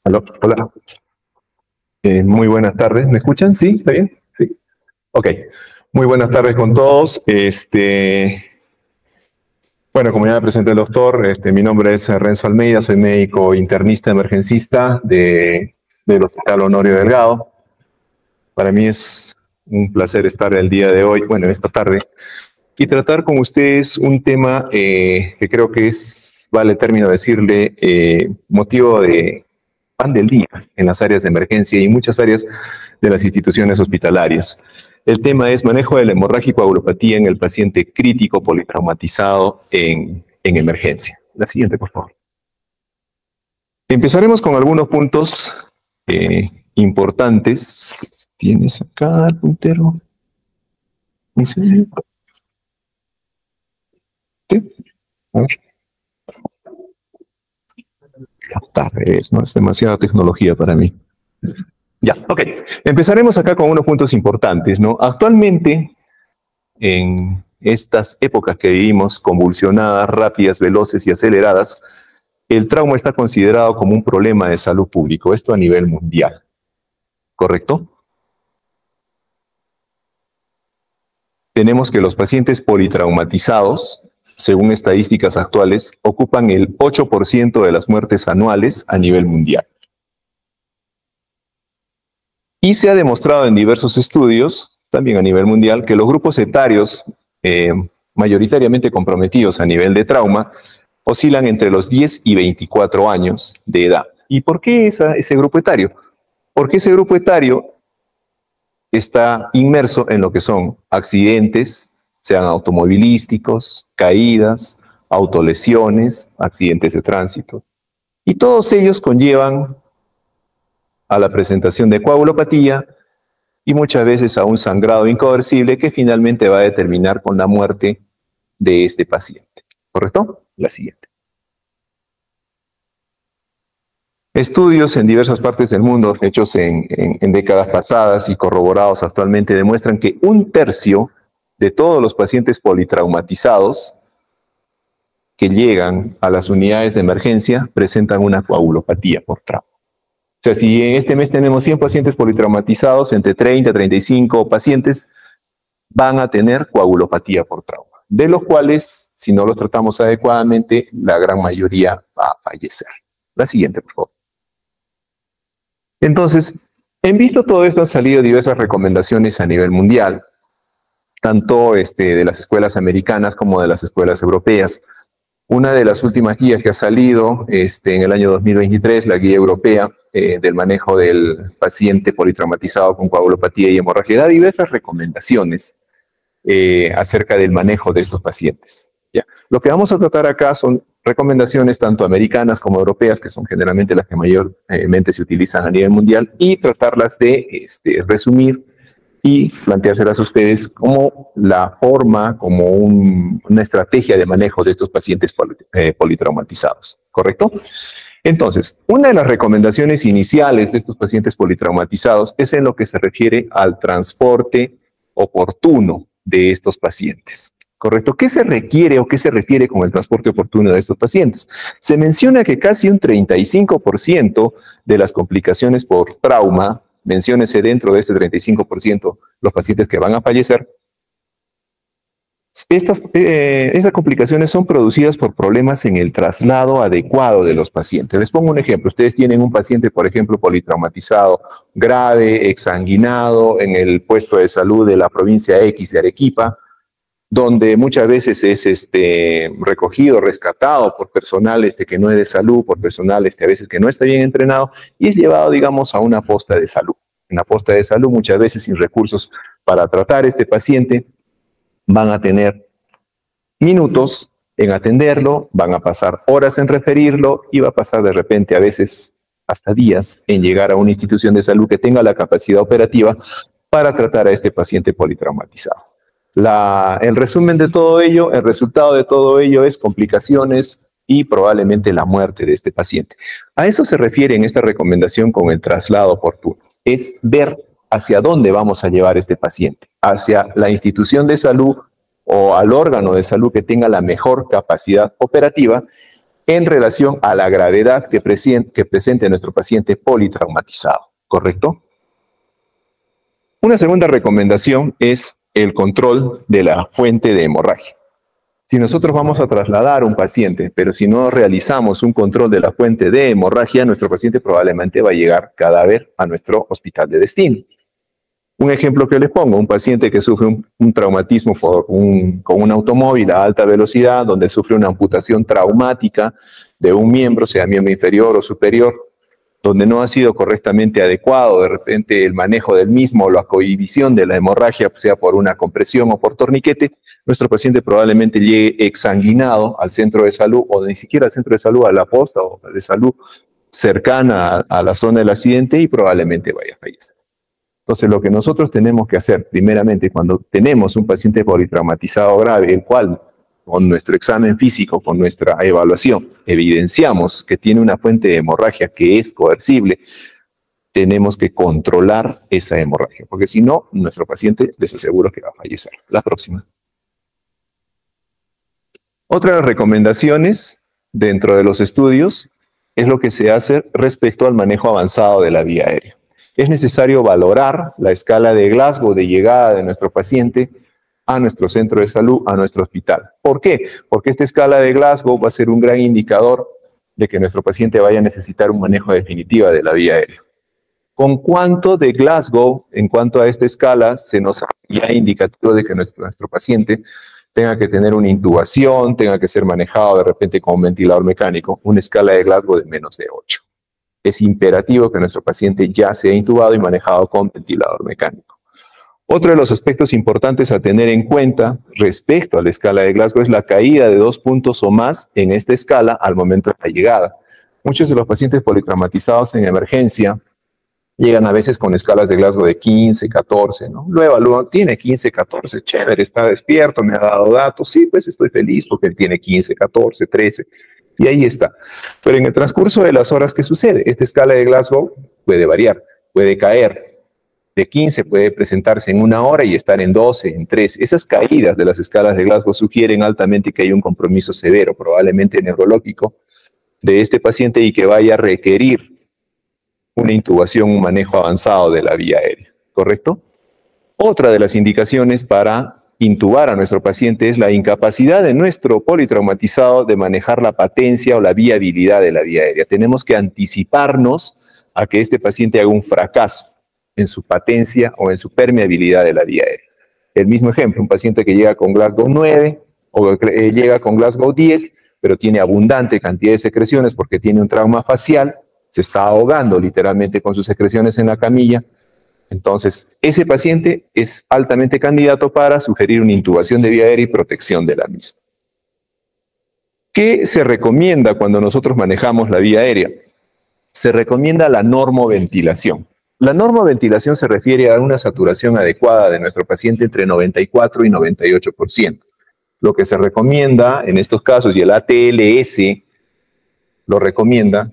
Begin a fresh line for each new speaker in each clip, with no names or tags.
Aló, hola. Muy buenas tardes. ¿Me escuchan? ¿Sí? ¿Está bien? Sí. Ok. Muy buenas tardes con todos. Bueno, como ya me presenté el doctor, mi nombre es Renzo Almeida, soy médico internista emergencista del Hospital Honorio Delgado. Para mí es un placer estar el día de hoy, bueno, esta tarde, y tratar con ustedes un tema que creo que vale término decirle, motivo de pan del día en las áreas de emergencia y muchas áreas de las instituciones hospitalarias. El tema es manejo de la hemorragia y coagulopatía en el paciente crítico politraumatizado en emergencia. La siguiente, por favor. Empezaremos con algunos puntos importantes. ¿Tienes acá el puntero? ¿Sí? A ver. No es demasiada tecnología para mí. Ya, ok. Empezaremos acá con unos puntos importantes, ¿no? Actualmente, en estas épocas que vivimos, convulsionadas, rápidas, veloces y aceleradas, el trauma está considerado como un problema de salud pública, esto a nivel mundial. ¿Correcto? Tenemos que los pacientes politraumatizados, según estadísticas actuales, ocupan el 8% de las muertes anuales a nivel mundial. Y se ha demostrado en diversos estudios, también a nivel mundial, que los grupos etarios mayoritariamente comprometidos a nivel de trauma oscilan entre los 10 y 24 años de edad. ¿Y por qué ese grupo etario? Porque ese grupo etario está inmerso en lo que son accidentes, sean automovilísticos, caídas, autolesiones, accidentes de tránsito. Y todos ellos conllevan a la presentación de coagulopatía y muchas veces a un sangrado inconversible que finalmente va a determinar con la muerte de este paciente. ¿Correcto? La siguiente. Estudios en diversas partes del mundo, hechos en décadas pasadas y corroborados actualmente, demuestran que 1/3 de todos los pacientes politraumatizados que llegan a las unidades de emergencia presentan una coagulopatía por trauma. O sea, si en este mes tenemos 100 pacientes politraumatizados, entre 30 y 35 pacientes van a tener coagulopatía por trauma, de los cuales, si no los tratamos adecuadamente, la gran mayoría va a fallecer. La siguiente, por favor. Entonces, en visto todo esto, han salido diversas recomendaciones a nivel mundial, tanto de las escuelas americanas como de las escuelas europeas. Una de las últimas guías que ha salido en el año 2023, la guía europea del manejo del paciente politraumatizado con coagulopatía y hemorragia, da diversas recomendaciones acerca del manejo de estos pacientes. ¿Ya? Lo que vamos a tratar acá son recomendaciones tanto americanas como europeas, que son generalmente las que mayormente se utilizan a nivel mundial, y tratarlas de resumir y planteárselas a ustedes como la forma, como una estrategia de manejo de estos pacientes politraumatizados. ¿Correcto? Entonces, una de las recomendaciones iniciales de estos pacientes politraumatizados es en lo que se refiere al transporte oportuno de estos pacientes. ¿Correcto? ¿Qué se requiere o qué se refiere con el transporte oportuno de estos pacientes? Se menciona que casi un 35% de las complicaciones por trauma, menciónese dentro de este 35% los pacientes que van a fallecer, estas complicaciones son producidas por problemas en el traslado adecuado de los pacientes. Les pongo un ejemplo. Ustedes tienen un paciente, por ejemplo, politraumatizado grave, exsanguinado, en el puesto de salud de la provincia X de Arequipa, donde muchas veces es recogido, rescatado por personal que no es de salud, por personal a veces que no está bien entrenado, y es llevado, digamos, a una posta de salud. En la posta de salud, muchas veces sin recursos para tratar a este paciente, van a tener minutos en atenderlo, van a pasar horas en referirlo y va a pasar de repente a veces hasta días en llegar a una institución de salud que tenga la capacidad operativa para tratar a este paciente politraumatizado. El resumen de todo ello, el resultado de todo ello es complicaciones y probablemente la muerte de este paciente. A eso se refiere en esta recomendación con el traslado oportuno. Es ver hacia dónde vamos a llevar este paciente, hacia la institución de salud o al órgano de salud que tenga la mejor capacidad operativa en relación a la gravedad que presente nuestro paciente politraumatizado, ¿correcto? Una segunda recomendación es el control de la fuente de hemorragia. Si nosotros vamos a trasladar a un paciente, pero si no realizamos un control de la fuente de hemorragia, nuestro paciente probablemente va a llegar cadáver a nuestro hospital de destino. Un ejemplo que les pongo, un paciente que sufre un traumatismo con un automóvil a alta velocidad, donde sufre una amputación traumática de un miembro, sea miembro inferior o superior, donde no ha sido correctamente adecuado de repente el manejo del mismo o la cohibición de la hemorragia, sea por una compresión o por torniquete, nuestro paciente probablemente llegue exsanguinado al centro de salud, o ni siquiera al centro de salud, a la posta o de salud cercana a la zona del accidente, y probablemente vaya a fallecer. Entonces, lo que nosotros tenemos que hacer, primeramente, cuando tenemos un paciente politraumatizado grave, el cual, con nuestro examen físico, con nuestra evaluación, evidenciamos que tiene una fuente de hemorragia que es coercible, tenemos que controlar esa hemorragia, porque si no, nuestro paciente les aseguro que va a fallecer. La próxima. Otras recomendaciones dentro de los estudios es lo que se hace respecto al manejo avanzado de la vía aérea. Es necesario valorar la escala de Glasgow de llegada de nuestro paciente a nuestro centro de salud, a nuestro hospital. ¿Por qué? Porque esta escala de Glasgow va a ser un gran indicador de que nuestro paciente vaya a necesitar un manejo definitivo de la vía aérea. ¿Con cuánto de Glasgow, en cuanto a esta escala, se nos ya indicativo de que nuestro paciente tenga que tener una intubación, tenga que ser manejado de repente con un ventilador mecánico? Una escala de Glasgow de menos de 8. Es imperativo que nuestro paciente ya sea intubado y manejado con ventilador mecánico. Otro de los aspectos importantes a tener en cuenta respecto a la escala de Glasgow es la caída de 2 puntos o más en esta escala al momento de la llegada. Muchos de los pacientes politraumatizados en emergencia llegan a veces con escalas de Glasgow de 15, 14, ¿no? Lo evalúan, tiene 15, 14, chévere, está despierto, me ha dado datos, sí, pues estoy feliz porque él tiene 15, 14, 13, y ahí está. Pero en el transcurso de las horas, ¿qué sucede? Esta escala de Glasgow puede variar, puede caer. De 15 puede presentarse en 1 hora y estar en 12, en 13. Esas caídas de las escalas de Glasgow sugieren altamente que hay un compromiso severo, probablemente neurológico, de este paciente y que vaya a requerir una intubación, un manejo avanzado de la vía aérea, ¿correcto? Otra de las indicaciones para intubar a nuestro paciente es la incapacidad de nuestro politraumatizado de manejar la patencia o la viabilidad de la vía aérea. Tenemos que anticiparnos a que este paciente haga un fracaso en su patencia o en su permeabilidad de la vía aérea. El mismo ejemplo, un paciente que llega con Glasgow 9 o llega con Glasgow 10, pero tiene abundante cantidad de secreciones porque tiene un trauma facial, se está ahogando literalmente con sus secreciones en la camilla. Entonces, ese paciente es altamente candidato para sugerir una intubación de vía aérea y protección de la misma. ¿Qué se recomienda cuando nosotros manejamos la vía aérea? Se recomienda la normoventilación. La normoventilación se refiere a una saturación adecuada de nuestro paciente entre 94 y 98%. Lo que se recomienda en estos casos, y el ATLS lo recomienda,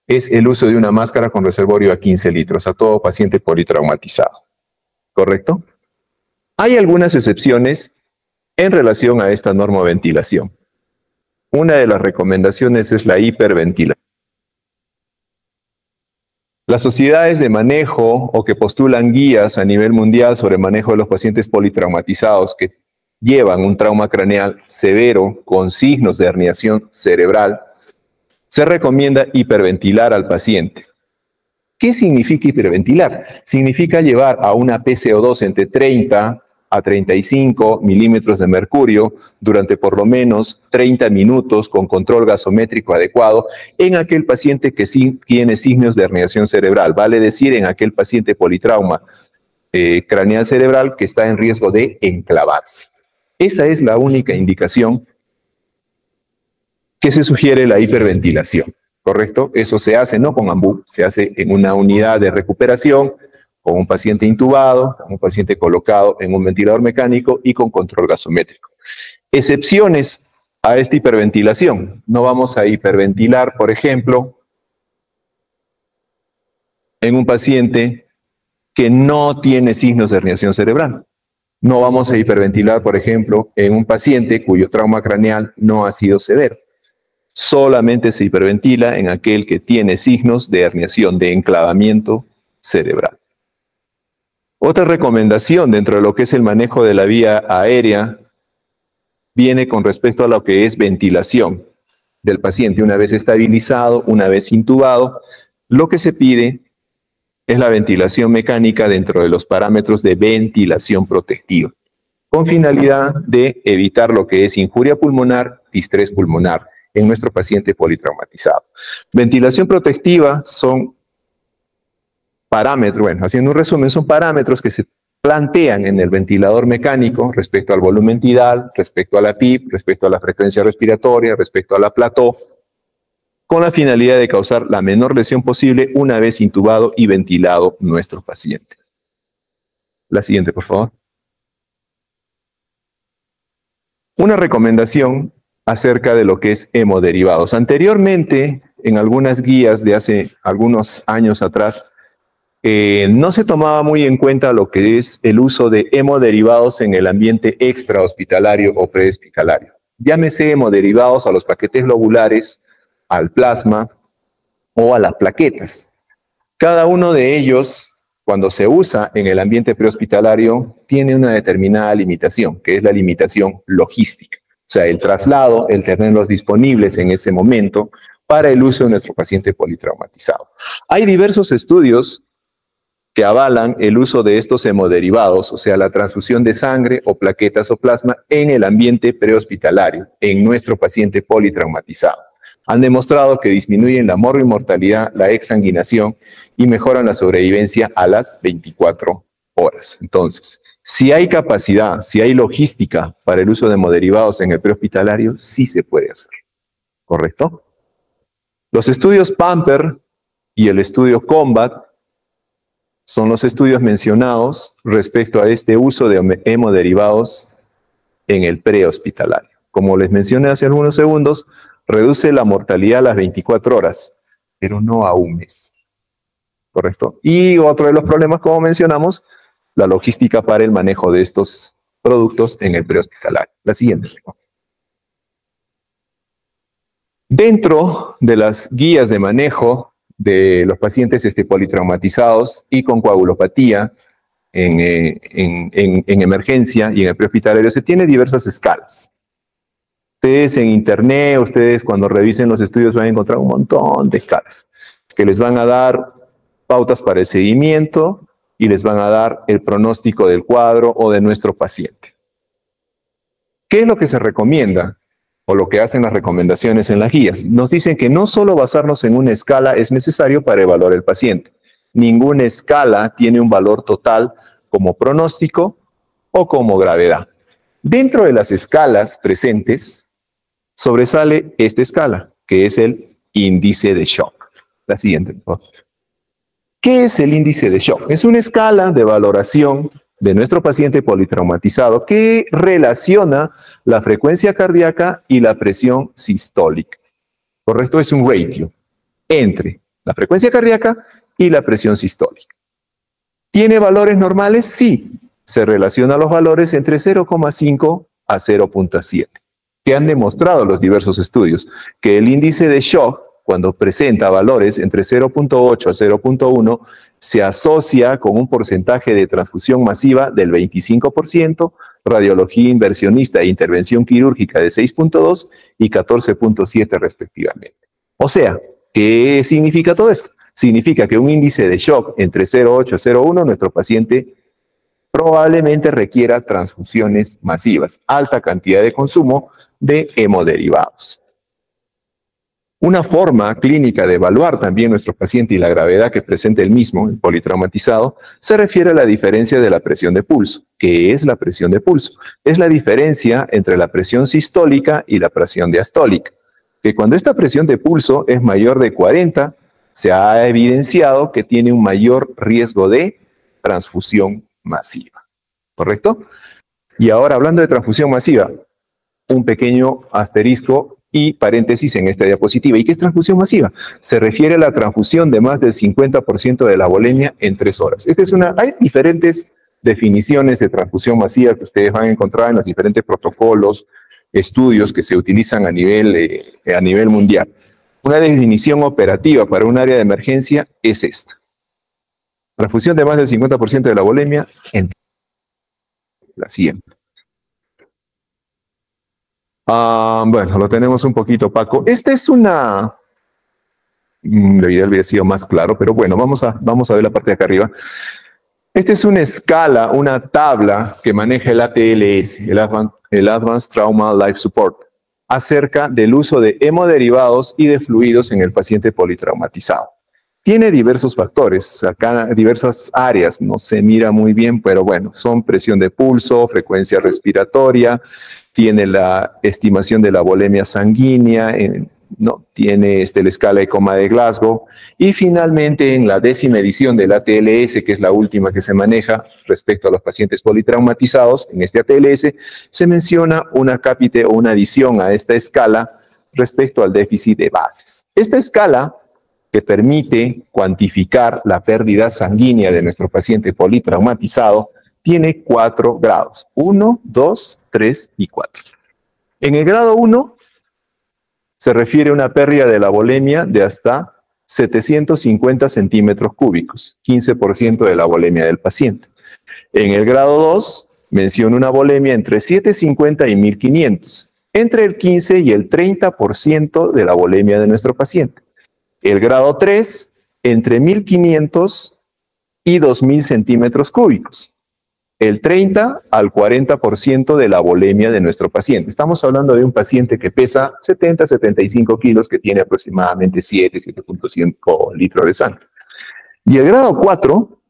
es el uso de una máscara con reservorio a 15 litros a todo paciente politraumatizado. ¿Correcto? Hay algunas excepciones en relación a esta normoventilación. Una de las recomendaciones es la hiperventilación. Las sociedades de manejo o que postulan guías a nivel mundial sobre manejo de los pacientes politraumatizados que llevan un trauma craneal severo con signos de herniación cerebral, se recomienda hiperventilar al paciente. ¿Qué significa hiperventilar? Significa llevar a una PCO2 entre 30 a 35 milímetros de mercurio durante por lo menos 30 minutos con control gasométrico adecuado en aquel paciente que sí tiene signos de herniación cerebral, vale decir, en aquel paciente politrauma craneal cerebral que está en riesgo de enclavarse. Esa es la única indicación que se sugiere la hiperventilación, ¿correcto? Eso se hace no con AMBU, se hace en una unidad de recuperación, con un paciente intubado, con un paciente colocado en un ventilador mecánico y con control gasométrico. Excepciones a esta hiperventilación. No vamos a hiperventilar, por ejemplo, en un paciente que no tiene signos de herniación cerebral. No vamos a hiperventilar, por ejemplo, en un paciente cuyo trauma craneal no ha sido severo. Solamente se hiperventila en aquel que tiene signos de herniación, de enclavamiento cerebral. Otra recomendación dentro de lo que es el manejo de la vía aérea viene con respecto a lo que es ventilación del paciente. Una vez estabilizado, una vez intubado, lo que se pide es la ventilación mecánica dentro de los parámetros de ventilación protectiva, con finalidad de evitar lo que es injuria pulmonar, distrés pulmonar en nuestro paciente politraumatizado. Ventilación protectiva son parámetros, bueno, haciendo un resumen, son parámetros que se plantean en el ventilador mecánico respecto al volumen tidal, respecto a la PIP, respecto a la frecuencia respiratoria, respecto a la plató, con la finalidad de causar la menor lesión posible una vez intubado y ventilado nuestro paciente. La siguiente, por favor. Una recomendación acerca de lo que es hemoderivados. Anteriormente, en algunas guías de hace algunos años atrás, no se tomaba muy en cuenta lo que es el uso de hemoderivados en el ambiente extrahospitalario o prehospitalario. Llámese hemoderivados a los paquetes globulares, al plasma o a las plaquetas. Cada uno de ellos, cuando se usa en el ambiente prehospitalario, tiene una determinada limitación, que es la limitación logística. O sea, el traslado, el tenerlos disponibles en ese momento para el uso de nuestro paciente politraumatizado. Hay diversos estudios que avalan el uso de estos hemoderivados, o sea, la transfusión de sangre o plaquetas o plasma en el ambiente prehospitalario, en nuestro paciente politraumatizado. Han demostrado que disminuyen la morbi-mortalidad, la exsanguinación y mejoran la sobrevivencia a las 24 horas. Entonces, si hay capacidad, si hay logística para el uso de hemoderivados en el prehospitalario, sí se puede hacer. ¿Correcto? Los estudios PAMPER y el estudio COMBAT son los estudios mencionados respecto a este uso de hemoderivados en el prehospitalario. Como les mencioné hace algunos segundos, reduce la mortalidad a las 24 horas, pero no a un mes. ¿Correcto? Y otro de los problemas, como mencionamos, la logística para el manejo de estos productos en el prehospitalario. La siguiente. Dentro de las guías de manejo de los pacientes politraumatizados y con coagulopatía en emergencia y en el prehospitalario, se tiene diversas escalas. Ustedes en internet, ustedes cuando revisen los estudios van a encontrar un montón de escalas que les van a dar pautas para el seguimiento y les van a dar el pronóstico del cuadro o de nuestro paciente. ¿Qué es lo que se recomienda o lo que hacen las recomendaciones en las guías? Nos dicen que no solo basarnos en una escala es necesario para evaluar el paciente. Ninguna escala tiene un valor total como pronóstico o como gravedad. Dentro de las escalas presentes, sobresale esta escala, que es el índice de shock. La siguiente, por favor. ¿Qué es el índice de shock? Es una escala de valoración de nuestro paciente politraumatizado que relaciona la frecuencia cardíaca y la presión sistólica. ¿Correcto? Es un ratio entre la frecuencia cardíaca y la presión sistólica. ¿Tiene valores normales? Sí. Se relaciona los valores entre 0,5 a 0,7. Que han demostrado los diversos estudios que el índice de shock, cuando presenta valores entre 0,8 a 0,1, se asocia con un porcentaje de transfusión masiva del 25%, radiología inversionista e intervención quirúrgica de 6,2 y 14,7 respectivamente. O sea, ¿qué significa todo esto? Significa que un índice de shock entre 0,8 a 0,1, nuestro paciente probablemente requiera transfusiones masivas, alta cantidad de consumo de hemoderivados. Una forma clínica de evaluar también nuestro paciente y la gravedad que presenta el mismo, el politraumatizado, se refiere a la diferencia de la presión de pulso. ¿Qué es la presión de pulso? Es la diferencia entre la presión sistólica y la presión diastólica. Que cuando esta presión de pulso es mayor de 40, se ha evidenciado que tiene un mayor riesgo de transfusión masiva. ¿Correcto? Y ahora, hablando de transfusión masiva, un pequeño asterisco y paréntesis en esta diapositiva. ¿Y qué es transfusión masiva? Se refiere a la transfusión de más del 50% de la volemia en 3 horas. Hay diferentes definiciones de transfusión masiva que ustedes van a encontrar en los diferentes protocolos estudios que se utilizan a nivel mundial. Una definición operativa para un área de emergencia es esta. Transfusión de más del 50% de la volemia en la siguiente. Bueno, lo tenemos un poquito opaco. Esta es una... Debería haber sido más claro, pero bueno, vamos a ver la parte de acá arriba. Esta es una escala, una tabla que maneja el ATLS, el Advanced Trauma Life Support, acerca del uso de hemoderivados y de fluidos en el paciente politraumatizado. Tiene diversos factores, acá diversas áreas, no se mira muy bien, pero bueno, son presión de pulso, frecuencia respiratoria, tiene la estimación de la volemia sanguínea, tiene la escala de coma de Glasgow, y finalmente en la 10ª edición del ATLS, que es la última que se maneja respecto a los pacientes politraumatizados, en este ATLS se menciona una cápite o una adición a esta escala respecto al déficit de bases. Esta escala, que permite cuantificar la pérdida sanguínea de nuestro paciente politraumatizado, tiene 4 grados, 1, 2, 3 y 4. En el grado 1 se refiere a una pérdida de la volemia de hasta 750 centímetros cúbicos, 15% de la volemia del paciente. En el grado 2 menciona una volemia entre 750 y 1500, entre el 15 y el 30% de la volemia de nuestro paciente. El grado 3, entre 1500 y 2000 centímetros cúbicos. El 30 al 40% de la volemia de nuestro paciente. Estamos hablando de un paciente que pesa 70, 75 kilos, que tiene aproximadamente 7.5 litros de sangre. Y el grado 4,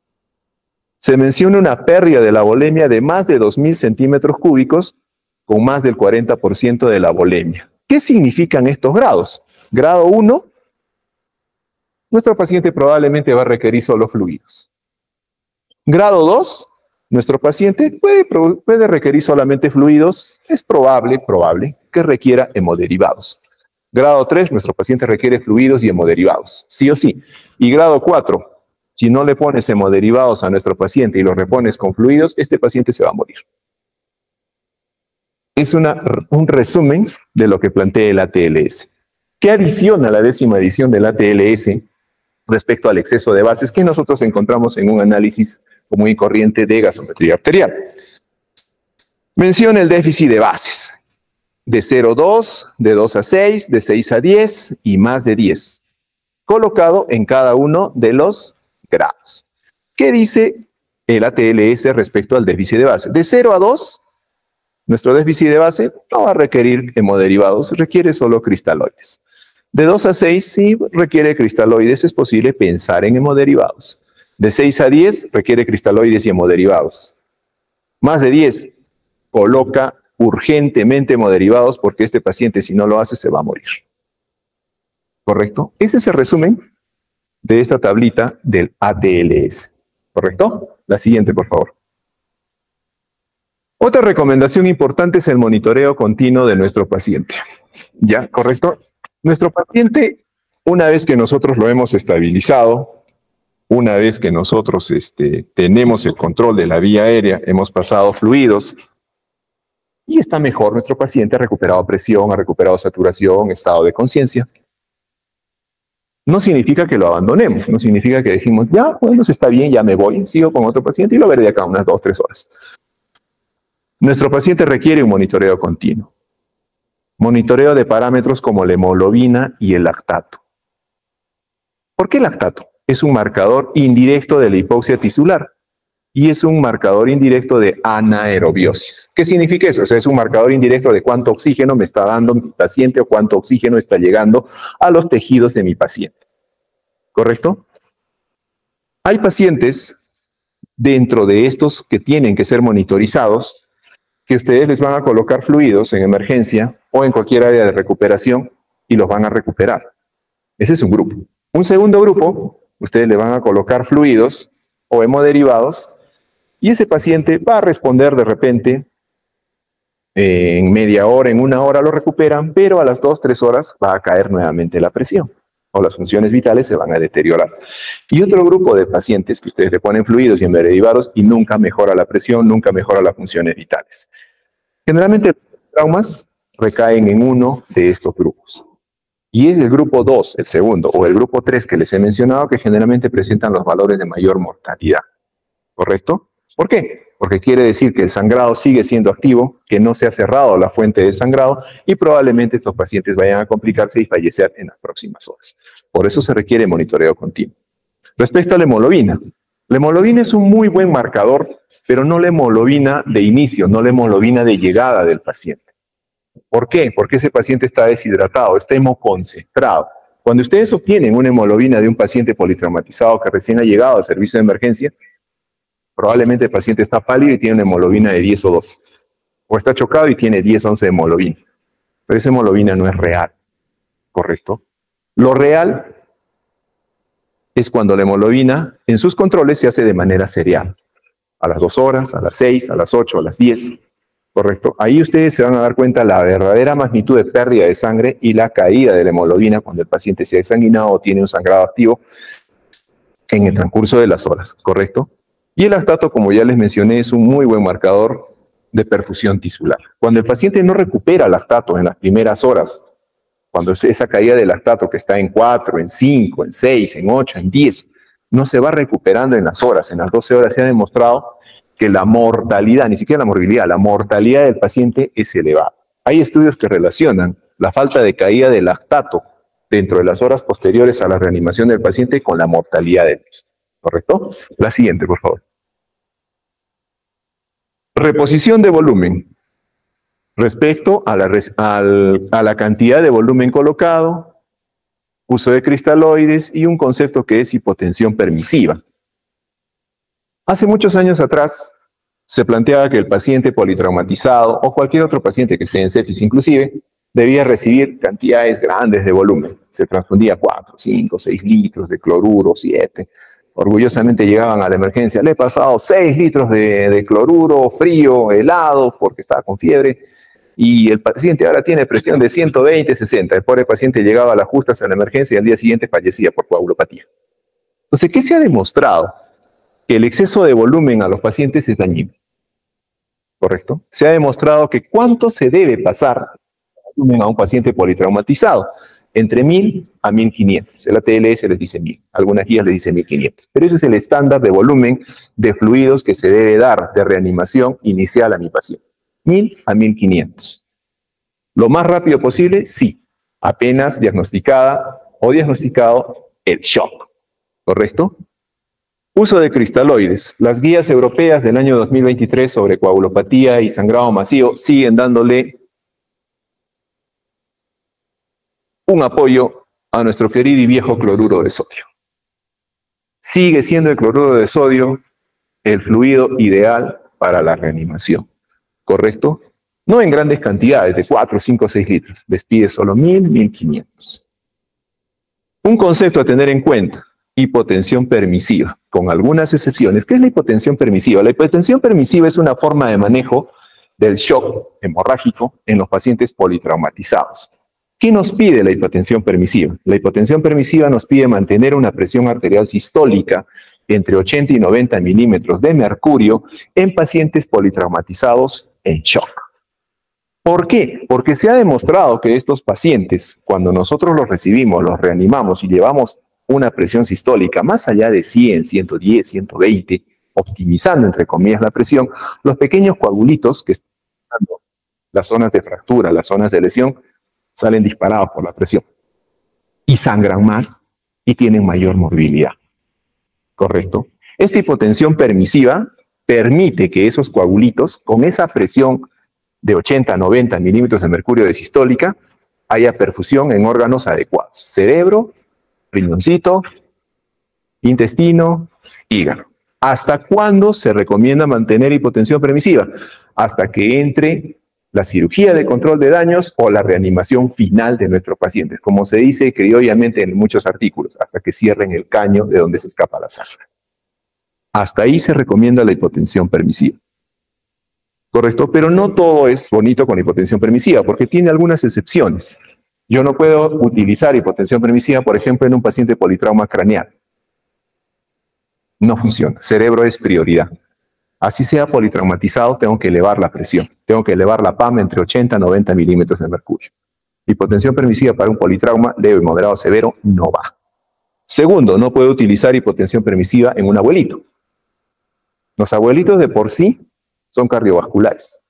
se menciona una pérdida de la volemia de más de 2000 centímetros cúbicos, con más del 40% de la volemia. ¿Qué significan estos grados? Grado 1, nuestro paciente probablemente va a requerir solo fluidos. Grado 2, nuestro paciente puede requerir solamente fluidos. Es probable que requiera hemoderivados. Grado 3, nuestro paciente requiere fluidos y hemoderivados, sí o sí. Y grado 4, si no le pones hemoderivados a nuestro paciente y los repones con fluidos, este paciente se va a morir. Es un resumen de lo que plantea el ATLS. ¿Qué adiciona la 10ª edición del ATLS respecto al exceso de bases que nosotros encontramos en un análisis común y corriente de gasometría arterial? Menciona el déficit de bases, de 0,2, de 2 a 6, de 6 a 10 y más de 10, colocado en cada uno de los grados. ¿Qué dice el ATLS respecto al déficit de base? De 0 a 2, nuestro déficit de base no va a requerir hemoderivados, requiere solo cristaloides. De 2 a 6, sí requiere cristaloides, es posible pensar en hemoderivados. De 6 a 10, requiere cristaloides y hemoderivados. Más de 10, coloca urgentemente hemoderivados porque este paciente, si no lo hace, se va a morir. ¿Correcto? Ese es el resumen de esta tablita del ATLS. ¿Correcto? La siguiente, por favor. Otra recomendación importante es el monitoreo continuo de nuestro paciente. ¿Ya? ¿Correcto? Nuestro paciente, una vez que nosotros lo hemos estabilizado, una vez que nosotros tenemos el control de la vía aérea, hemos pasado fluidos y está mejor, nuestro paciente ha recuperado presión, ha recuperado saturación, estado de conciencia. No significa que lo abandonemos, no significa que dijimos, ya, bueno, está bien, ya me voy, sigo con otro paciente y lo veré de acá unas 2 o 3 horas. Nuestro paciente requiere un monitoreo continuo. Monitoreo de parámetros como la hemoglobina y el lactato. ¿Por qué el lactato? Es un marcador indirecto de la hipoxia tisular y es un marcador indirecto de anaerobiosis. ¿Qué significa eso? O sea, es un marcador indirecto de cuánto oxígeno me está dando mi paciente o cuánto oxígeno está llegando a los tejidos de mi paciente. ¿Correcto? Hay pacientes dentro de estos que tienen que ser monitorizados que ustedes les van a colocar fluidos en emergencia o en cualquier área de recuperación y los van a recuperar. Ese es un grupo. Un segundo grupo, ustedes le van a colocar fluidos o hemoderivados y ese paciente va a responder de repente en media hora, en 1 hora lo recuperan, pero a las 2 o 3 horas va a caer nuevamente la presión o las funciones vitales se van a deteriorar. Y otro grupo de pacientes que ustedes le ponen fluidos y hemoderivados y nunca mejora la presión, nunca mejora las funciones vitales. Generalmente los traumas recaen en uno de estos grupos. Y es el grupo 2, el segundo, o el grupo 3 que les he mencionado, que generalmente presentan los valores de mayor mortalidad. ¿Correcto? ¿Por qué? Porque quiere decir que el sangrado sigue siendo activo, que no se ha cerrado la fuente de sangrado y probablemente estos pacientes vayan a complicarse y fallecer en las próximas horas. Por eso se requiere monitoreo continuo. Respecto a la hemoglobina es un muy buen marcador, pero no la hemoglobina de inicio, no la hemoglobina de llegada del paciente. ¿Por qué? Porque ese paciente está deshidratado, está hemoconcentrado. Cuando ustedes obtienen una hemoglobina de un paciente politraumatizado que recién ha llegado al servicio de emergencia, probablemente el paciente está pálido y tiene una hemoglobina de 10 o 12. O está chocado y tiene 10 o 11 de hemoglobina. Pero esa hemoglobina no es real, ¿correcto? Lo real es cuando la hemoglobina en sus controles se hace de manera serial. A las 2 horas, a las 6, a las 8, a las 10. ¿Correcto? Ahí ustedes se van a dar cuenta la verdadera magnitud de pérdida de sangre y la caída de la hemoglobina cuando el paciente se ha exsanguinado o tiene un sangrado activo en el transcurso de las horas, ¿correcto? Y el lactato, como ya les mencioné, es un muy buen marcador de perfusión tisular. Cuando el paciente no recupera lactato en las primeras horas, cuando esa caída de lactato que está en 4, en 5, en 6, en 8, en 10, no se va recuperando en las horas, en las 12 horas se ha demostrado que la mortalidad, ni siquiera la morbilidad, la mortalidad del paciente es elevada. Hay estudios que relacionan la falta de caída de lactato dentro de las horas posteriores a la reanimación del paciente con la mortalidad del mismo. ¿Correcto? La siguiente, por favor. Reposición de volumen. Respecto a la cantidad de volumen colocado, uso de cristaloides y un concepto que es hipotensión permisiva. Hace muchos años atrás se planteaba que el paciente politraumatizado o cualquier otro paciente que esté en sepsis inclusive debía recibir cantidades grandes de volumen. Se transfundía 4, 5, 6 litros de cloruro, 7. Orgullosamente llegaban a la emergencia. Le he pasado 6 litros de cloruro frío, helado, porque estaba con fiebre. Y el paciente ahora tiene presión de 120, 60. El pobre paciente llegaba a las justas a la emergencia y al día siguiente fallecía por coagulopatía. Entonces, ¿qué se ha demostrado? Que el exceso de volumen a los pacientes es dañino. ¿Correcto? Se ha demostrado que cuánto se debe pasar volumen a un paciente politraumatizado. Entre 1000 a 1500. El ATLS les dice 1000. Algunas guías les dicen 1500. Pero ese es el estándar de volumen de fluidos que se debe dar de reanimación inicial a mi paciente. 1000 a 1500. Lo más rápido posible, sí. Apenas diagnosticada o diagnosticado el shock. ¿Correcto? Uso de cristaloides. Las guías europeas del año 2023 sobre coagulopatía y sangrado masivo siguen dándole un apoyo a nuestro querido y viejo cloruro de sodio. Sigue siendo el cloruro de sodio el fluido ideal para la reanimación, ¿correcto? No en grandes cantidades, de 4, 5, 6 litros. Les pide solo 1000, 1500. Un concepto a tener en cuenta, hipotensión permisiva, con algunas excepciones. ¿Qué es la hipotensión permisiva? La hipotensión permisiva es una forma de manejo del shock hemorrágico en los pacientes politraumatizados. ¿Qué nos pide la hipotensión permisiva? La hipotensión permisiva nos pide mantener una presión arterial sistólica entre 80 y 90 milímetros de mercurio en pacientes politraumatizados en shock. ¿Por qué? Porque se ha demostrado que estos pacientes, cuando nosotros los recibimos, los reanimamos y llevamos una presión sistólica más allá de 100, 110, 120, optimizando entre comillas la presión, los pequeños coagulitos que están dando las zonas de fractura, las zonas de lesión, salen disparados por la presión y sangran más y tienen mayor morbilidad. ¿Correcto? Esta hipotensión permisiva permite que esos coagulitos, con esa presión de 80 a 90 milímetros de mercurio de sistólica, haya perfusión en órganos adecuados. Cerebro, riñoncito, intestino, hígado. ¿Hasta cuándo se recomienda mantener hipotensión permisiva? Hasta que entre la cirugía de control de daños o la reanimación final de nuestros pacientes, como se dice criollamente en muchos artículos, hasta que cierren el caño de donde se escapa la sangre. Hasta ahí se recomienda la hipotensión permisiva. ¿Correcto? Pero no todo es bonito con hipotensión permisiva, porque tiene algunas excepciones. Yo no puedo utilizar hipotensión permisiva, por ejemplo, en un paciente politrauma craneal. No funciona. Cerebro es prioridad. Así sea politraumatizado, tengo que elevar la presión. Tengo que elevar la PAM entre 80 y 90 milímetros de mercurio. Hipotensión permisiva para un politrauma leve, moderado, severo, no va. Segundo, no puedo utilizar hipotensión permisiva en un abuelito. Los abuelitos de por sí son cardiovasculares.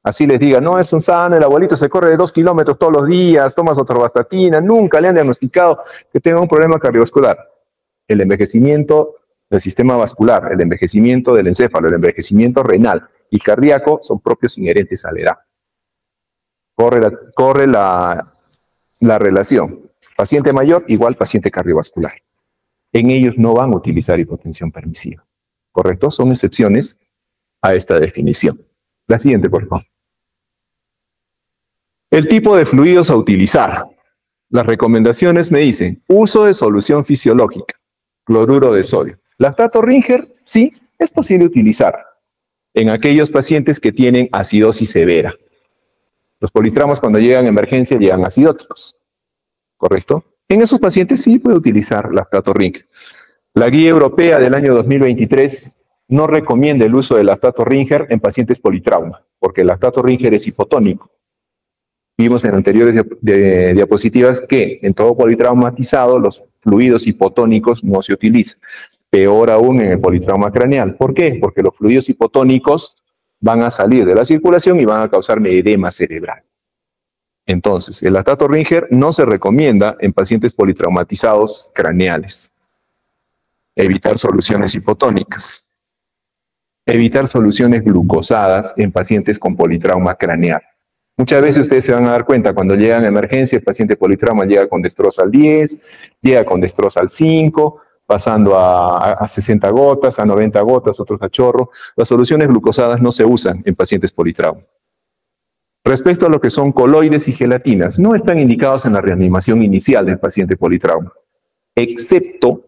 Así les diga, no, es un sano, el abuelito se corre de 2 kilómetros todos los días, toma su atorvastatina, nunca le han diagnosticado que tenga un problema cardiovascular. El envejecimiento del sistema vascular, el envejecimiento del encéfalo, el envejecimiento renal y cardíaco son propios inherentes a la edad. Corre la relación. Paciente mayor igual paciente cardiovascular. En ellos no van a utilizar hipotensión permisiva. ¿Correcto? Son excepciones a esta definición. La siguiente, por favor. El tipo de fluidos a utilizar. Las recomendaciones me dicen, uso de solución fisiológica, cloruro de sodio. Lactato Ringer, sí, es posible utilizar en aquellos pacientes que tienen acidosis severa. Los politraumas cuando llegan a emergencia llegan acidóticos, ¿correcto? En esos pacientes sí puede utilizar lactato Ringer. La guía europea del año 2023 no recomienda el uso de lactato Ringer en pacientes politrauma, porque el lactato Ringer es hipotónico. Vimos en anteriores diapositivas que en todo politraumatizado los fluidos hipotónicos no se utilizan. Peor aún en el politrauma craneal. ¿Por qué? Porque los fluidos hipotónicos van a salir de la circulación y van a causarme edema cerebral. Entonces, el lactato Ringer no se recomienda en pacientes politraumatizados craneales. Evitar soluciones hipotónicas. Evitar soluciones glucosadas en pacientes con politrauma craneal. Muchas veces ustedes se van a dar cuenta, cuando llegan a emergencia, el paciente politrauma llega con destrozal 10, llega con destrozal 5, pasando a 60 gotas, a 90 gotas, otros a chorro. Las soluciones glucosadas no se usan en pacientes politrauma. Respecto a lo que son coloides y gelatinas, no están indicados en la reanimación inicial del paciente politrauma, excepto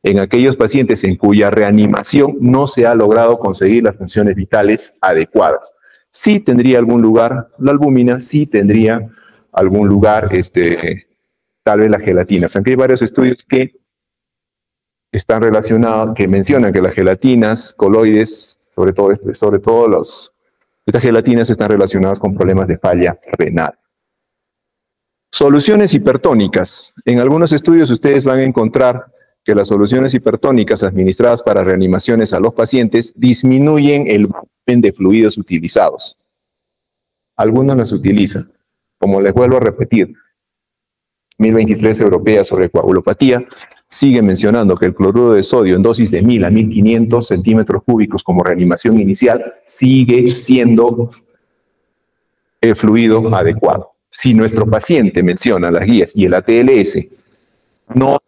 en aquellos pacientes en cuya reanimación no se ha logrado conseguir las funciones vitales adecuadas. Sí tendría algún lugar la albúmina, sí tendría algún lugar tal vez las gelatinas. Aunque hay varios estudios que están relacionados, que mencionan que las gelatinas, coloides, sobre todo estas gelatinas están relacionadas con problemas de falla renal. Soluciones hipertónicas. En algunos estudios ustedes van a encontrar que las soluciones hipertónicas administradas para reanimaciones a los pacientes disminuyen el volumen de fluidos utilizados. Algunos las utilizan. Como les vuelvo a repetir, 1023 europea sobre coagulopatía sigue mencionando que el cloruro de sodio en dosis de 1000 a 1500 centímetros cúbicos como reanimación inicial sigue siendo el fluido adecuado. Si nuestro paciente menciona las guías y el ATLS no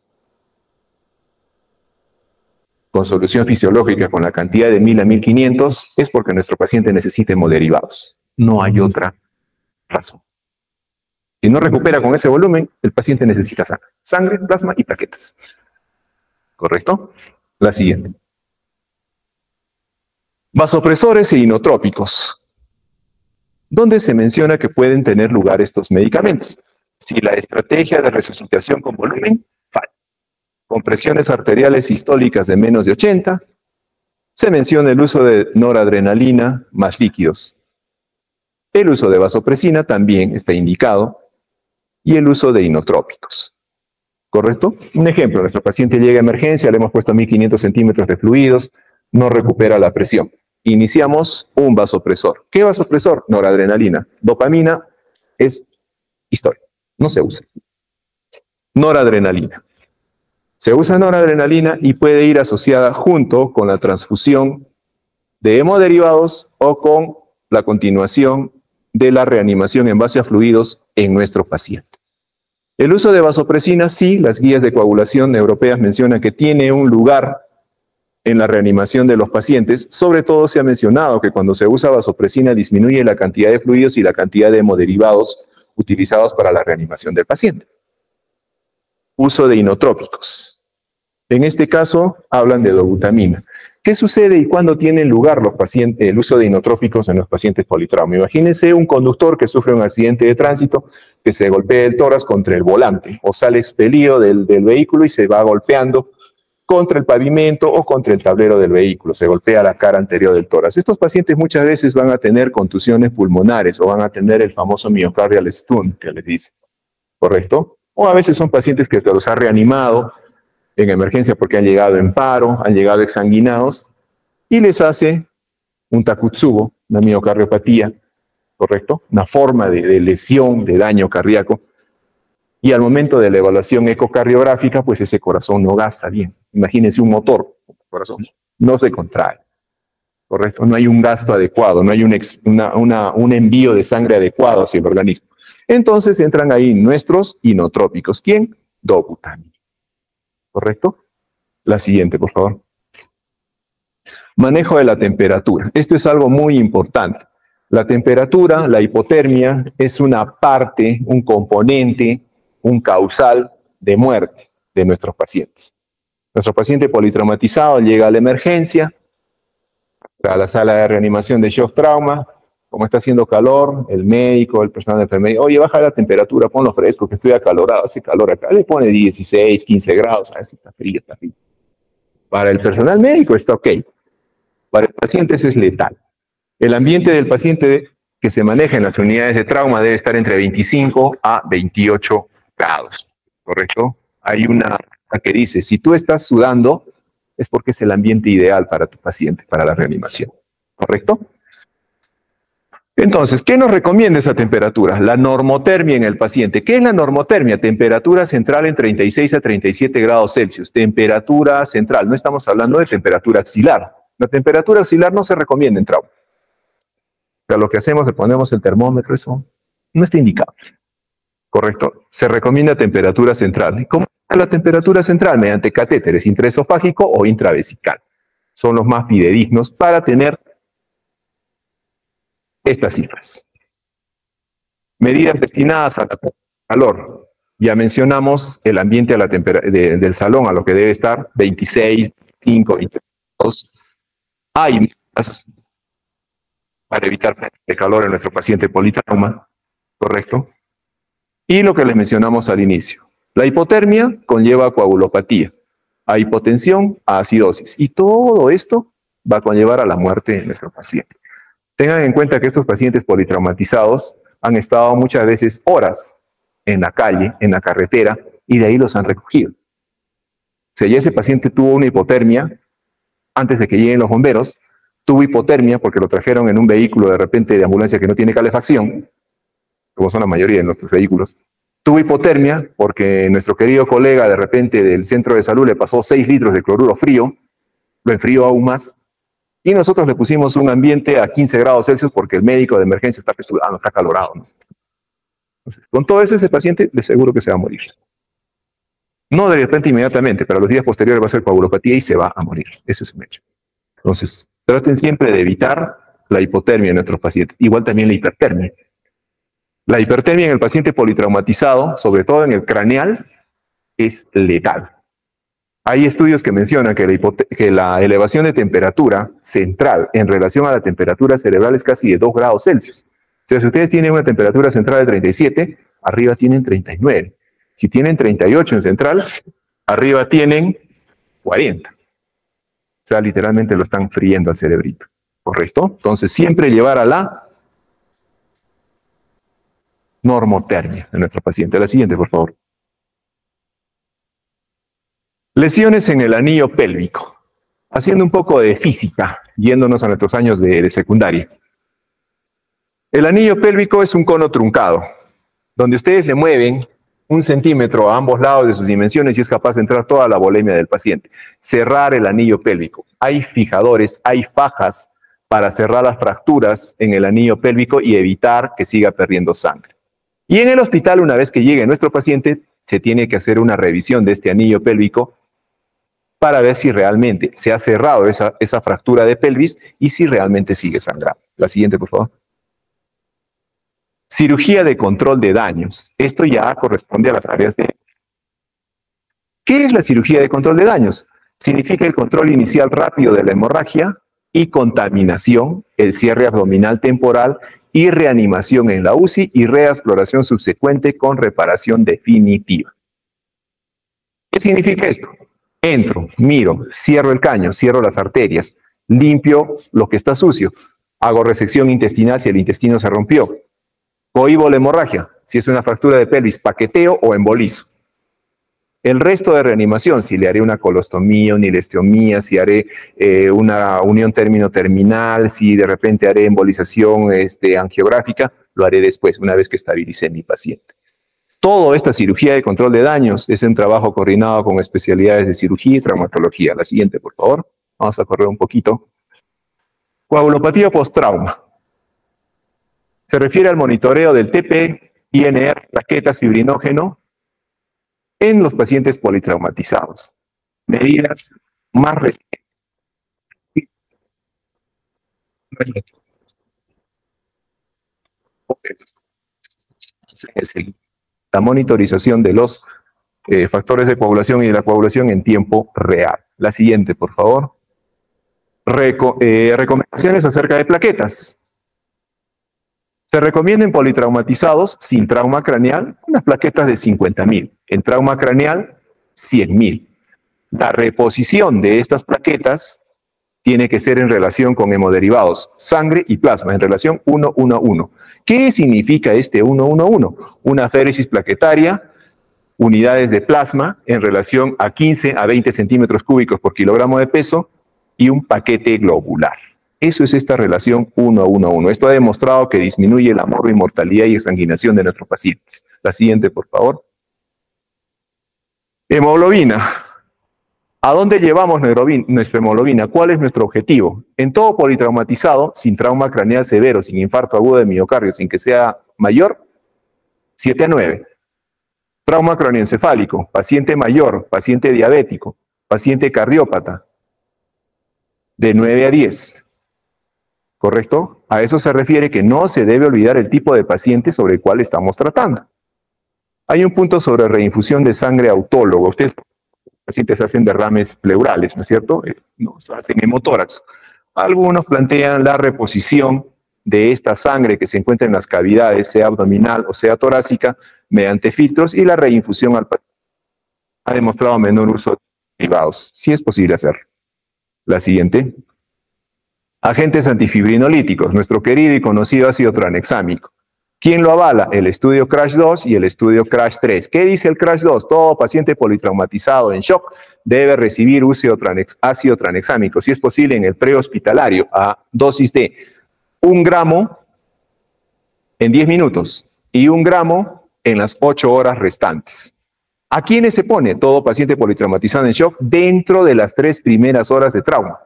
con solución fisiológica con la cantidad de 1000 a 1500, es porque nuestro paciente necesita hemoderivados. No hay otra razón. Si no recupera con ese volumen, el paciente necesita sangre, plasma y plaquetas. ¿Correcto? La siguiente. Vasopresores e inotrópicos. ¿Dónde se menciona que pueden tener lugar estos medicamentos? Si la estrategia de resucitación con volumen falla. Con presiones arteriales sistólicas de menos de 80, se menciona el uso de noradrenalina más líquidos. El uso de vasopresina también está indicado y el uso de inotrópicos. ¿Correcto? Un ejemplo, nuestro paciente llega a emergencia, le hemos puesto 1500 centímetros de fluidos, no recupera la presión. Iniciamos un vasopresor. ¿Qué vasopresor? Noradrenalina. Dopamina es historia, no se usa. Noradrenalina. Se usa noradrenalina y puede ir asociada junto con la transfusión de hemoderivados o con la continuación de la reanimación en base a fluidos en nuestro paciente. El uso de vasopresina, sí, las guías de coagulación europeas mencionan que tiene un lugar en la reanimación de los pacientes. Sobre todo se ha mencionado que cuando se usa vasopresina disminuye la cantidad de fluidos y la cantidad de hemoderivados utilizados para la reanimación del paciente. Uso de inotrópicos. En este caso, hablan de dobutamina. ¿Qué sucede y cuándo tienen lugar el uso de inotrópicos en los pacientes politrauma? Imagínense un conductor que sufre un accidente de tránsito, que se golpea el tórax contra el volante, o sale expelido del vehículo y se va golpeando contra el pavimento o contra el tablero del vehículo, se golpea la cara anterior del tórax. Estos pacientes muchas veces van a tener contusiones pulmonares o van a tener el famoso miocardial stunt que les dice, ¿correcto? O a veces son pacientes que se los ha reanimado en emergencia porque han llegado en paro, han llegado exsanguinados y les hace un takotsubo, una miocardiopatía, ¿correcto? Una forma de lesión, de daño cardíaco. Y al momento de la evaluación ecocardiográfica, pues ese corazón no gasta bien. Imagínense un motor, el corazón no se contrae, ¿correcto? No hay un gasto adecuado, no hay un envío de sangre adecuado hacia el organismo. Entonces entran ahí nuestros inotrópicos. ¿Quién? Dobutamina, ¿correcto? La siguiente, por favor. Manejo de la temperatura. Esto es algo muy importante. La temperatura, la hipotermia, es una parte, un componente, un causal de muerte de nuestros pacientes. Nuestro paciente politraumatizado llega a la emergencia, a la sala de reanimación de shock trauma, como está haciendo calor, el médico, el personal de enfermería, oye, baja la temperatura, ponlo fresco, que estoy acalorado, hace calor acá, le pone 16, 15 grados, a ver si está frío, está frío. Para el personal médico está ok, para el paciente eso es letal. El ambiente del paciente que se maneja en las unidades de trauma debe estar entre 25 a 28 grados, ¿correcto? Hay una que dice, si tú estás sudando, es porque es el ambiente ideal para tu paciente, para la reanimación, ¿correcto? Entonces, ¿qué nos recomienda esa temperatura? La normotermia en el paciente. ¿Qué es la normotermia? Temperatura central en 36 a 37 grados Celsius. Temperatura central, no estamos hablando de temperatura axilar. La temperatura axilar no se recomienda en trauma. O sea, lo que hacemos es ponemos el termómetro, eso no está indicado. ¿Correcto? Se recomienda temperatura central. ¿Y cómo es la temperatura central? Mediante catéteres intraesofágico o intravesical. Son los más fidedignos para tener estas cifras. Medidas destinadas al calor. Ya mencionamos el ambiente a la del salón, a lo que debe estar 26, 5, 22. Hay medidas para evitar el calor en nuestro paciente politrauma, ¿correcto? Y lo que les mencionamos al inicio. La hipotermia conlleva coagulopatía, a hipotensión, a acidosis. Y todo esto va a conllevar a la muerte de nuestro paciente. Tengan en cuenta que estos pacientes politraumatizados han estado muchas veces horas en la calle, en la carretera, y de ahí los han recogido. Si ya ese paciente tuvo una hipotermia, antes de que lleguen los bomberos, tuvo hipotermia porque lo trajeron en un vehículo de repente de ambulancia que no tiene calefacción, como son la mayoría de nuestros vehículos. Tuvo hipotermia porque nuestro querido colega de repente del centro de salud le pasó 6 litros de cloruro frío, lo enfrió aún más, y nosotros le pusimos un ambiente a 15 grados Celsius porque el médico de emergencia está sudando, está calorado, ¿no? Entonces, con todo eso, ese paciente de seguro que se va a morir. No de repente inmediatamente, pero a los días posteriores va a ser coagulopatía y se va a morir. Eso es un hecho. Entonces, traten siempre de evitar la hipotermia en nuestros pacientes. Igual también la hipertermia. La hipertermia en el paciente politraumatizado, sobre todo en el craneal, es letal. Hay estudios que mencionan que la elevación de temperatura central en relación a la temperatura cerebral es casi de 2 grados Celsius. O sea, si ustedes tienen una temperatura central de 37, arriba tienen 39. Si tienen 38 en central, arriba tienen 40. O sea, literalmente lo están friendo al cerebrito. ¿Correcto? Entonces, siempre llevar a la normotermia de nuestro paciente. La siguiente, por favor. Lesiones en el anillo pélvico. Haciendo un poco de física, yéndonos a nuestros años de secundaria. El anillo pélvico es un cono truncado, donde ustedes le mueven 1 centímetro a ambos lados de sus dimensiones y es capaz de entrar toda la volemia del paciente. Cerrar el anillo pélvico. Hay fijadores, hay fajas para cerrar las fracturas en el anillo pélvico y evitar que siga perdiendo sangre. Y en el hospital, una vez que llegue nuestro paciente, se tiene que hacer una revisión de este anillo pélvico para ver si realmente se ha cerrado esa fractura de pelvis y si realmente sigue sangrando. La siguiente, por favor. Cirugía de control de daños. Esto ya corresponde a las áreas de... ¿Qué es la cirugía de control de daños? Significa el control inicial rápido de la hemorragia y contaminación, el cierre abdominal temporal y reanimación en la UCI y reexploración subsecuente con reparación definitiva. ¿Qué significa esto? Entro, miro, cierro el caño, cierro las arterias, limpio lo que está sucio, hago resección intestinal si el intestino se rompió, cohíbo la hemorragia, si es una fractura de pelvis, paqueteo o embolizo. El resto de reanimación, si le haré una colostomía, una ileostomía, si haré una unión término-terminal, si de repente haré embolización angiográfica, lo haré después, una vez que estabilice mi paciente. Toda esta cirugía de control de daños es un trabajo coordinado con especialidades de cirugía y traumatología. La siguiente, por favor. Vamos a correr un poquito. Coagulopatía post-trauma. Se refiere al monitoreo del TP, INR, plaquetas, fibrinógeno en los pacientes politraumatizados. Medidas más recientes. La monitorización de los factores de coagulación y de la coagulación en tiempo real. La siguiente, por favor. Recomendaciones acerca de plaquetas. Se recomienda en politraumatizados sin trauma craneal unas plaquetas de 50.000. En trauma craneal, 100.000. La reposición de estas plaquetas tiene que ser en relación con hemoderivados, sangre y plasma, en relación 1:1:1. ¿Qué significa este 1:1:1? Una aféresis plaquetaria, unidades de plasma en relación a 15 a 20 centímetros cúbicos por kilogramo de peso y un paquete globular. Eso es esta relación 1:1:1. Esto ha demostrado que disminuye la mortalidad y exsanguinación de nuestros pacientes. La siguiente, por favor. Hemoglobina. ¿A dónde llevamos nuestra hemoglobina? ¿Cuál es nuestro objetivo? En todo politraumatizado, sin trauma craneal severo, sin infarto agudo de miocardio, sin que sea mayor, 7-9. Trauma craneoencefálico, paciente mayor, paciente diabético, paciente cardiópata, de 9-10. ¿Correcto? A eso se refiere que no se debe olvidar el tipo de paciente sobre el cual estamos tratando. Hay un punto sobre reinfusión de sangre autólogo. Ustedes pacientes hacen derrames pleurales, ¿no es cierto? No, hacen hemotórax. Algunos plantean la reposición de esta sangre que se encuentra en las cavidades, sea abdominal o sea torácica, mediante filtros y la reinfusión al paciente. Ha demostrado menor uso de derivados. Sí es posible hacerlo. La siguiente. Agentes antifibrinolíticos. Nuestro querido y conocido ácido tranexámico. ¿Quién lo avala? El estudio CRASH 2 y el estudio CRASH 3. ¿Qué dice el CRASH 2? Todo paciente politraumatizado en shock debe recibir ácido tranexámico, si es posible en el prehospitalario, a dosis de 1 gramo en 10 minutos y 1 gramo en las 8 horas restantes. ¿A quiénes se pone? Todo paciente politraumatizado en shock dentro de las 3 primeras horas de trauma.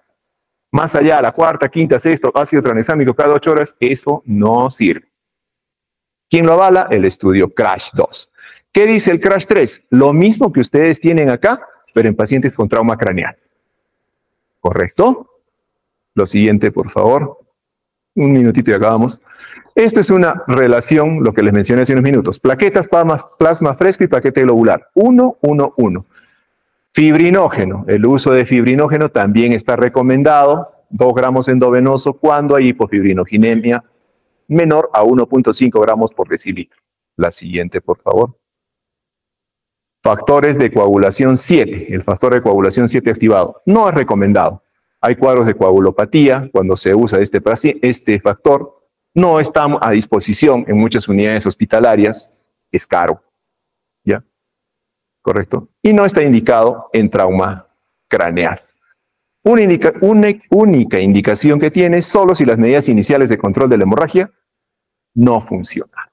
Más allá, la cuarta, quinta, sexta, ácido tranexámico cada 8 horas, eso no sirve. ¿Quién lo avala? El estudio CRASH 2. ¿Qué dice el CRASH 3? Lo mismo que ustedes tienen acá, pero en pacientes con trauma craneal. ¿Correcto? Lo siguiente, por favor. Un minutito y acabamos. Esto es una relación, lo que les mencioné hace unos minutos. Plaquetas, plasma fresco y paquete globular. 1:1:1. Fibrinógeno. El uso de fibrinógeno también está recomendado. 2 gramos endovenoso cuando hay hipofibrinogénemia menor a 1.5 gramos por decilitro. La siguiente, por favor. Factores de coagulación 7. El factor de coagulación 7 activado. No es recomendado. Hay cuadros de coagulopatía cuando se usa este factor. No está a disposición en muchas unidades hospitalarias. Es caro. ¿Ya? ¿Correcto? Y no está indicado en trauma craneal. Una única indicación que tiene solo si las medidas iniciales de control de la hemorragia no funcionan.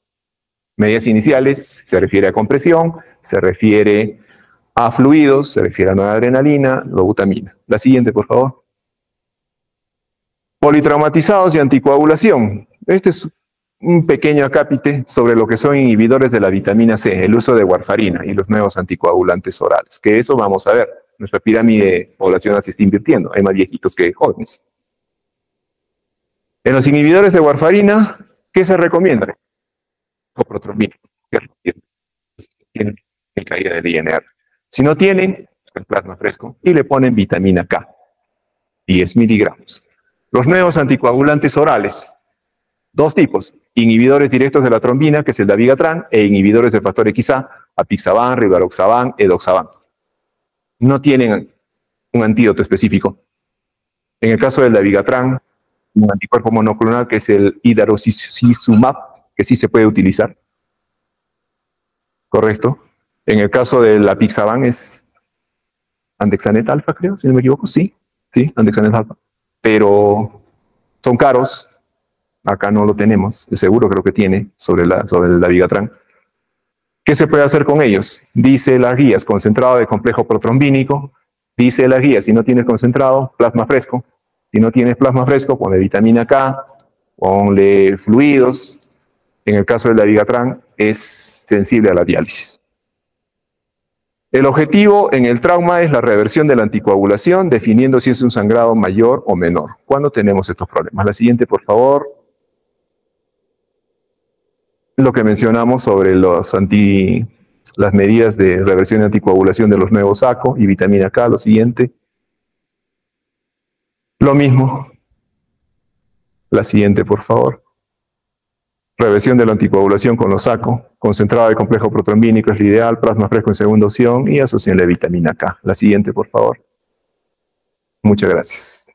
Medidas iniciales se refiere a compresión, se refiere a fluidos, se refiere a noradrenalina, lobutamina. La siguiente, por favor. Politraumatizados y anticoagulación. Este es un pequeño acápite sobre lo que son inhibidores de la vitamina C, el uso de warfarina y los nuevos anticoagulantes orales, que eso vamos a ver. Nuestra pirámide poblacional se está invirtiendo, hay más viejitos que jóvenes. En los inhibidores de warfarina, ¿qué se recomienda? Coprotrombina, que tienen caída del INR. Si no tienen, el plasma fresco, y le ponen vitamina K, 10 miligramos. Los nuevos anticoagulantes orales, 2 tipos, inhibidores directos de la trombina, que es el dabigatran, e inhibidores del factor XA, apixaban, rivaroxaban, edoxaban. no tienen un antídoto específico. En el caso del dabigatran, un anticuerpo monoclonal que es el idarucizumab, que sí se puede utilizar. ¿Correcto? En el caso del apixaban es andexanet alfa, creo, si no me equivoco. Sí, andexanet alfa. Pero son caros. Acá no lo tenemos. De seguro creo que tiene sobre el dabigatran. ¿Qué se puede hacer con ellos? Dice las guías, concentrado de complejo protrombínico. Dice las guías, si no tienes concentrado, plasma fresco. Si no tienes plasma fresco, ponle vitamina K, ponle fluidos. En el caso del dabigatran, es sensible a la diálisis. El objetivo en el trauma es la reversión de la anticoagulación, definiendo si es un sangrado mayor o menor. ¿Cuándo tenemos estos problemas? La siguiente, por favor. Lo que mencionamos sobre las medidas de reversión y anticoagulación de los nuevos SACO y vitamina K, lo siguiente. Lo mismo. La siguiente, por favor. Reversión de la anticoagulación con los SACO, concentrado de complejo protrombínico es lo ideal, plasma fresco en segunda opción y asociación de vitamina K. La siguiente, por favor. Muchas gracias.